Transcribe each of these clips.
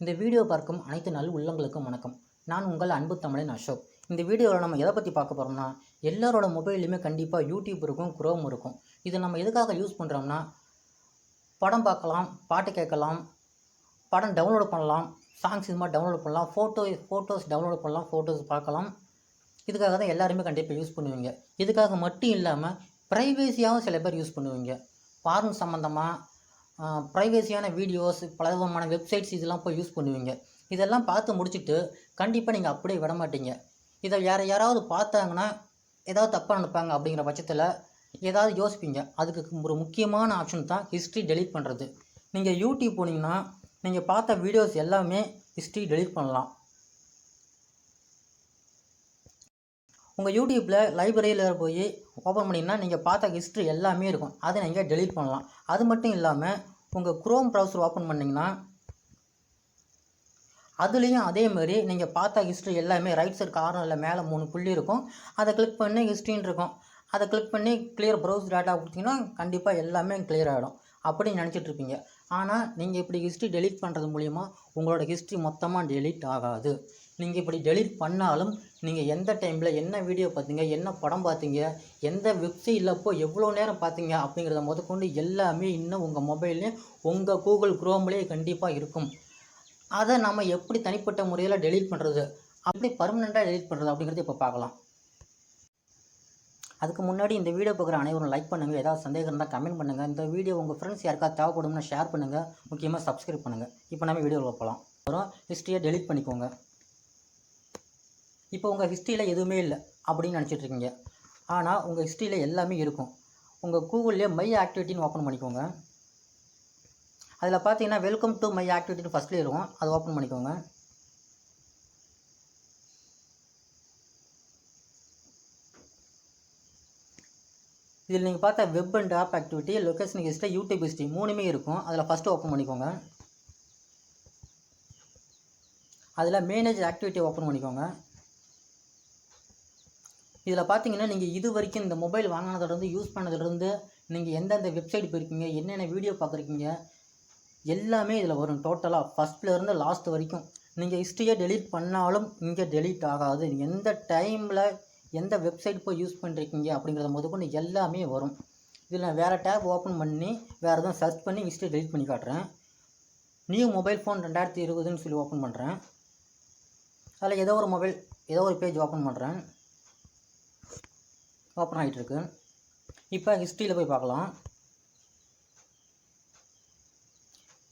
இந்த வீடியோ பார்க்கும் அனைத்து நல் உள்ளங்களுக்கும் வணக்கம். நான் உங்கள் அன்பு தமிழன் அசோக். இந்த வீடியோவில் நம்ம எதை பற்றி பார்க்க போகிறோம்னா, எல்லாரோட மொபைல்லையுமே கண்டிப்பாக யூடியூப் இருக்கும், குரோம் இருக்கும். இதை நம்ம எதுக்காக யூஸ் பண்ணுறோம்னா, படம் பார்க்கலாம், பாட்டு கேட்கலாம், படம் டவுன்லோட் பண்ணலாம், சாங்ஸ் இது மாதிரி டவுன்லோட் பண்ணலாம், ஃபோட்டோஸ் டவுன்லோட் பண்ணலாம், ஃபோட்டோஸ் பார்க்கலாம். இதுக்காக தான் எல்லாருமே கண்டிப்பாக யூஸ் பண்ணுவீங்க. இதுக்காக மட்டும் இல்லாமல் ப்ரைவேசியாகவும் சில பேர் யூஸ் பண்ணுவீங்க. பாருங்க சம்மந்தமாக ப்ரைவேசியான வீடியோஸ், பல விதமான வெப்சைட்ஸ் இதெல்லாம் போய் யூஸ் பண்ணுவீங்க. இதெல்லாம் பார்த்து முடிச்சுட்டு கண்டிப்பாக நீங்கள் அப்படியே விட மாட்டீங்க. இதை யாராவது பார்த்தாங்கன்னா ஏதாவது தப்பாக நினைப்பாங்க. அப்படிங்கிற பட்சத்தில் ஏதாவது யோசிப்பீங்க. அதுக்கு ஒரு முக்கியமான ஆப்ஷன் தான் ஹிஸ்ட்ரி டெலீட் பண்ணுறது. நீங்கள் யூடியூப் போனீங்கன்னா நீங்கள் பார்த்த வீடியோஸ் எல்லாமே ஹிஸ்ட்ரி டெலீட் பண்ணலாம். உங்கள் யூடியூப்பில் லைப்ரரியில் போய் ஓப்பன் பண்ணிங்கன்னா நீங்கள் பார்த்த ஹிஸ்ட்ரி எல்லாமே இருக்கும். அதை நீங்கள் டெலீட் பண்ணலாம். அது மட்டும் இல்லாமல் உங்கள் குரோம் ப்ரௌசர் ஓப்பன் பண்ணிங்கன்னா அதுலேயும் அதேமாதிரி நீங்கள் பார்த்த ஹிஸ்ட்ரி எல்லாமே ரைட் சைடு கார்னரில் மேலே 3 புள்ளி இருக்கும். அதை கிளிக் பண்ணி ஹிஸ்ட்ரின்னு இருக்கும். அதை கிளிக் பண்ணி கிளியர் ப்ரௌஸ் டேட்டா கொடுத்தீங்கன்னா கண்டிப்பாக எல்லாமே கிளியர் ஆகிடும் அப்படின்னு நினச்சிட்ருப்பீங்க. ஆனால் நீங்கள் இப்படி ஹிஸ்ட்ரி டெலீட் பண்ணுறது மூலிமா உங்களோட ஹிஸ்ட்ரி மொத்தமாக டெலீட் ஆகாது. நீங்கள் இப்படி டெலீட் பண்ணாலும் நீங்கள் எந்த டைமில் என்ன வீடியோ பார்த்தீங்க, என்ன படம் பார்த்தீங்க, எந்த வெப்சைட்டில் அப்போ எவ்வளோ நேரம் பார்த்தீங்க அப்படிங்கிறத முதற்கொண்டு எல்லாமே இன்னும் உங்கள் மொபைல்லே உங்கள் கூகுள் குரோம்லேயே கண்டிப்பாக இருக்கும். அதை நம்ம எப்படி தனிப்பட்ட முறையில் டெலீட் பண்ணுறது, அப்படி பர்மனெண்ட்டாக டெலீட் பண்ணுறது அப்படிங்கிறது இப்போ பார்க்கலாம். அதுக்கு முன்னாடி இந்த வீடியோ பார்க்குற அனைவரும் லைக் பண்ணுங்கள். ஏதாவது சந்தேகம் இருந்தால் கமெண்ட் பண்ணுங்கள். இந்த வீடியோ உங்கள் ஃப்ரெண்ட்ஸ் யாருக்காவது தேவைப்படும்னா ஷேர் பண்ணுங்கள். முக்கியமாக சப்ஸ்கிரைப் பண்ணுங்கள். இப்போ நம்ம வீடியோவில் போகலாம். அப்புறம் ஹிஸ்ட்ரியை டெலீட் பண்ணிக்கோங்க. இப்போ உங்கள் ஹிஸ்ட்ரியில் எதுவுமே இல்லை அப்படின்னு நினச்சிட்ருக்கீங்க. ஆனால் உங்கள் ஹிஸ்ட்ரியில் எல்லாமே இருக்கும். உங்கள் கூகுள்லேயே மை ஆக்டிவிட்டின்னு ஓப்பன் பண்ணிக்கோங்க. அதில் பார்த்தீங்கன்னா வெல்கம் டு மை ஆக்டிவிட்டின்னு ஃபஸ்ட்லேயே இருக்கும். அதை ஓப்பன் பண்ணிக்கோங்க. இதில் நீங்கள் பார்த்தா web and app activity, location history, YouTube history 3மே இருக்கும். அதில் ஃபஸ்ட்டு ஓப்பன் பண்ணிக்கோங்க. அதில் மேனேஜ் ஆக்டிவிட்டி ஓப்பன் பண்ணிக்கோங்க. இதில் பார்த்தீங்கன்னா நீங்கள் இது வரைக்கும் இந்த மொபைல் வாங்கினதுலேருந்து யூஸ் பண்ணதுலேருந்து நீங்கள் எந்தெந்த வெப்சைட் போயிருக்கீங்க, என்னென்ன வீடியோ பார்க்குறீங்க எல்லாமே இதில் வரும். டோட்டலாக ஃபஸ்ட்லேருந்து லாஸ்ட் வரைக்கும். நீங்கள் ஹிஸ்ட்ரியை டெலீட் பண்ணாலும் இங்கே டெலீட் ஆகாது. எந்த டைமில் எந்த வெப்சைட் போய் யூஸ் பண்ணிருக்கீங்க அப்படிங்கிறத முதற்கொண்டு எல்லாமே வரும். இதில் நான் வேறு டேப் ஓப்பன் பண்ணி வேறு எதுவும் சர்ச் பண்ணி ஹிஸ்ட்ரி டெலீட் பண்ணி காட்டுறேன். நியூ மொபைல் ஃபோன் 2020ன்னு சொல்லி ஓப்பன் பண்ணுறேன். அதில் ஏதோ ஒரு பேஜ் ஓப்பன் பண்ணுறேன். ஓப்பன் ஆகிட்டுருக்கு. இப்போ ஹிஸ்ட்ரியில் போய் பார்க்கலாம்.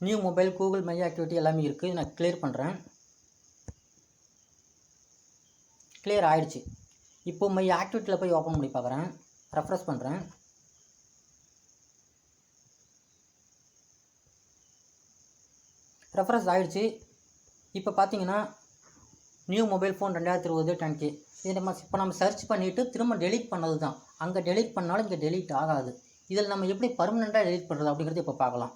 New mobile, Google my activity எல்லாமே இருக்குது. நான் கிளியர் பண்ணுறேன். கிளியர் ஆகிடுச்சு. இப்போ மை ஆக்டிவிட்டியில் போய் ஓப்பன் பண்ணி பார்க்குறேன். ரெஃப்ரெஷ் பண்ணுறேன். ரெஃப்ரெஷ் ஆகிடுச்சு. இப்போ பார்த்தீங்கன்னா நியூ மொபைல் ஃபோன் 2020 10K. இது இப்போ நம்ம சர்ச் பண்ணிவிட்டு திரும்ப டெலீட் பண்ணது தான். அங்கே டெலீட் பண்ணாலும் இங்கே டெலீட் ஆகாது. இதில் நம்ம எப்படி பர்மனெண்ட்டாக டெலீட் பண்ணுறது அப்படிங்கிறது இப்போ பார்க்கலாம்.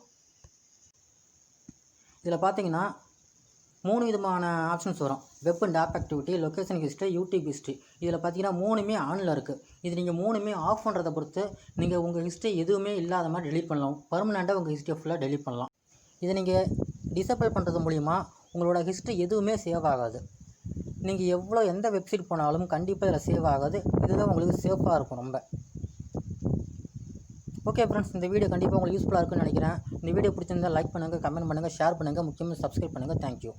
இதில் பார்த்தீங்கன்னா 3 விதமான ஆப்ஷன்ஸ் வரும். Web and app activity, location history, YouTube history. இதில் பார்த்தீங்கன்னா 3மே ஆனில் இருக்குது. இது நீங்கள் 3மே ஆஃப் பண்ணுறதை பொறுத்து நீங்கள் உங்கள் ஹிஸ்ட்ரி எதுவுமே இல்லாத மாதிரி டெலீட் பண்ணலாம். பர்மனெண்ட்டாக உங்கள் ஹிஸ்ட்ரியை ஃபுல்லாக டெலீட் பண்ணலாம். இதை நீங்கள் டிசேபிள் பண்ணுறது மூலிமா உங்களோட ஹிஸ்ட்ரி எதுவுமே சேவ் ஆகாது. நீங்கள் எந்த வெப்சைட் போனாலும் கண்டிப்பாக இதில் சேவ் ஆகாது. இதுதான் உங்களுக்கு சேஃபாக இருக்கும் ரொம்ப. ஓகே ஃப்ரெண்ட்ஸ், இந்த வீடியோ கண்டிப்பாக உங்களுக்கு யூஸ்ஃபுல்லாக இருக்குன்னு நினைக்கிறேன். இந்த வீடியோ பிடிச்சிருந்தால் லைக் பண்ணுங்கள், கமெண்ட் பண்ணுங்கள், ஷேர் பண்ணுங்கள், முக்கியமாக சப்ஸ்கிரைப் பண்ணுங்கள். தேங்க்யூ.